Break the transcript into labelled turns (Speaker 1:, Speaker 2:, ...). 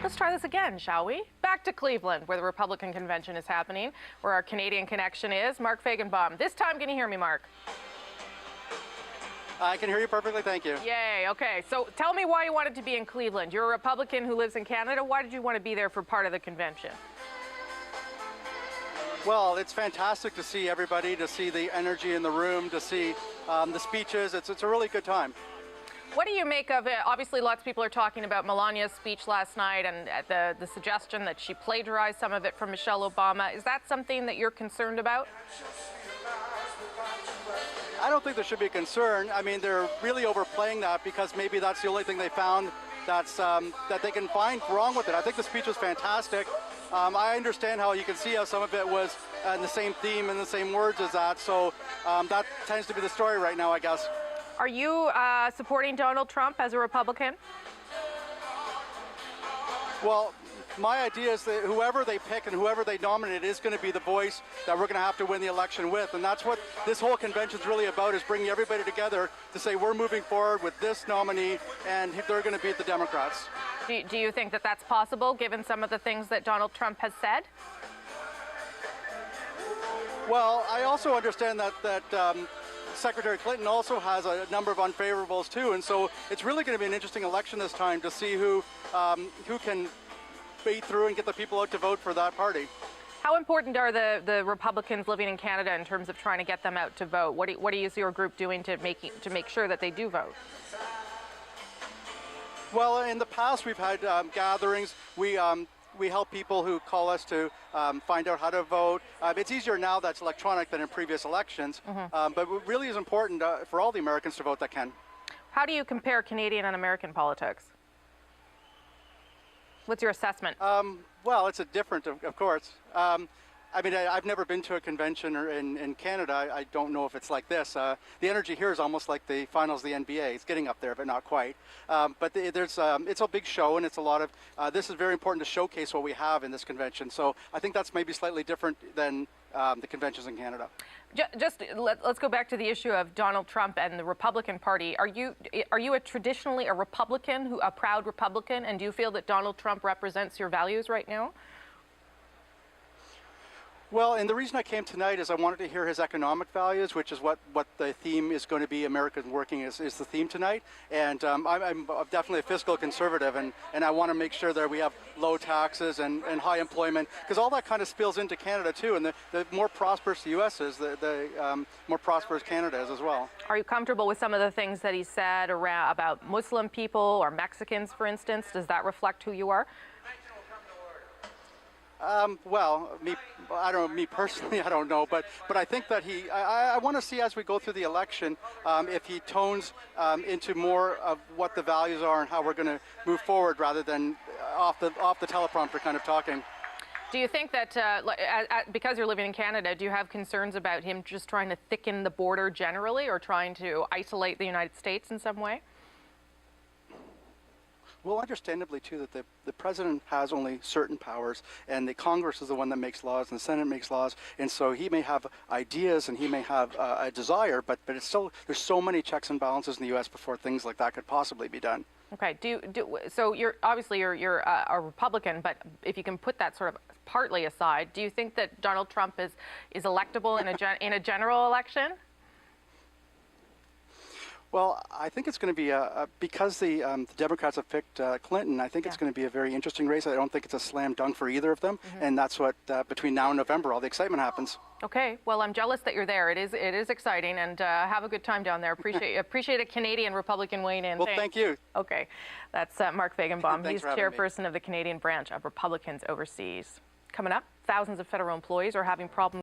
Speaker 1: Let's try this again, shall we? Back to Cleveland, where the Republican convention is happening, where our Canadian connection is. Mark Feigenbaum. This time, can you hear me, Mark?
Speaker 2: I can hear you perfectly, thank you.
Speaker 1: Yay, okay. So tell me why you wanted to be in Cleveland. You're a Republican who lives in Canada. Why did you want to be there for part of the convention?
Speaker 2: Well, it's fantastic to see everybody, to see the energy in the room, to see the speeches. It's a really good time.
Speaker 1: What do you make of it? Obviously, lots of people are talking about Melania's speech last night and the suggestion that she plagiarized some of it from Michelle Obama. Is that something that you're concerned about?
Speaker 2: I don't think there should be a concern. I mean, they're really overplaying that because maybe that's the only thing they found that they can find wrong with it. I think the speech was fantastic. I understand how you can see how some of it was in the same theme and the same words as that. So that tends to be the story right now, I guess.
Speaker 1: Are you supporting Donald Trump as a Republican?
Speaker 2: Well, my idea is that whoever they pick and whoever they nominate is going to be the voice that we're going to have to win the election with. And that's what this whole convention is really about, is bringing everybody together to say we're moving forward with this nominee and they're going to beat the Democrats.
Speaker 1: Do you think that that's possible, given some of the things that Donald Trump has said?
Speaker 2: Well, I also understand that Secretary Clinton also has a number of unfavorables too, and so it's really going to be an interesting election this time to see who can beat through and get the people out to vote for that party.
Speaker 1: How important are the Republicans living in Canada in terms of trying to get them out to vote? What is your group doing to make sure that they do vote?
Speaker 2: Well, in the past we've had gatherings. We help people who call us to find out how to vote. It's easier now that's electronic than in previous elections, but it really is important for all the Americans to vote that can.
Speaker 1: How do you compare Canadian and American politics? What's your assessment?
Speaker 2: Well, it's a different, of course. I mean, I've never been to a convention in Canada. I don't know if it's like this. The energy here is almost like the finals of the NBA. It's getting up there, but not quite. But it's a big show, and it's a lot of, this is very important to showcase what we have in this convention. So I think that's maybe slightly different than the conventions in Canada.
Speaker 1: Let's go back to the issue of Donald Trump and the Republican Party. Are you traditionally a Republican, a proud Republican, and do you feel that Donald Trump represents your values right now?
Speaker 2: Well, and the reason I came tonight is I wanted to hear his economic values, which is what the theme is going to be. Americans Working is the theme tonight. And I'm definitely a fiscal conservative, and I want to make sure that we have low taxes and high employment, because all that kind of spills into Canada too. And the more prosperous the U.S. is, the more prosperous Canada is as well. Are
Speaker 1: you comfortable with some of the things that he said about Muslim people or Mexicans, for instance? Does that reflect who you are?
Speaker 2: Well, me personally, I don't know, but I think that I want to see as we go through the election if he tones into more of what the values are and how we're going to move forward, rather than off the teleprompter kind of talking.
Speaker 1: Do you think that because you're living in Canada, do you have concerns about him just trying to thicken the border generally, or trying to isolate the United States in some way?
Speaker 2: Well, understandably, too, that the president has only certain powers, and the Congress is the one that makes laws, and the Senate makes laws, and so he may have ideas and he may have a desire, but it's still, there's so many checks and balances in the U.S. before things like that could possibly be done.
Speaker 1: Okay. So you're obviously you're a Republican, but if you can put that sort of partly aside, do you think that Donald Trump is electable in a general election?
Speaker 2: Well, I think it's going to be because the Democrats have picked Clinton. I think it's going to be a very interesting race. I don't think it's a slam dunk for either of them, and that's what between now and November, all the excitement happens.
Speaker 1: Okay. Well, I'm jealous that you're there. It is exciting, and have a good time down there. Appreciate a Canadian Republican weighing in.
Speaker 2: Well, thank you.
Speaker 1: Okay, that's Mark Feigenbaum. He's chairperson
Speaker 2: of
Speaker 1: of the Canadian branch of Republicans overseas. Coming up, thousands of federal employees are having problems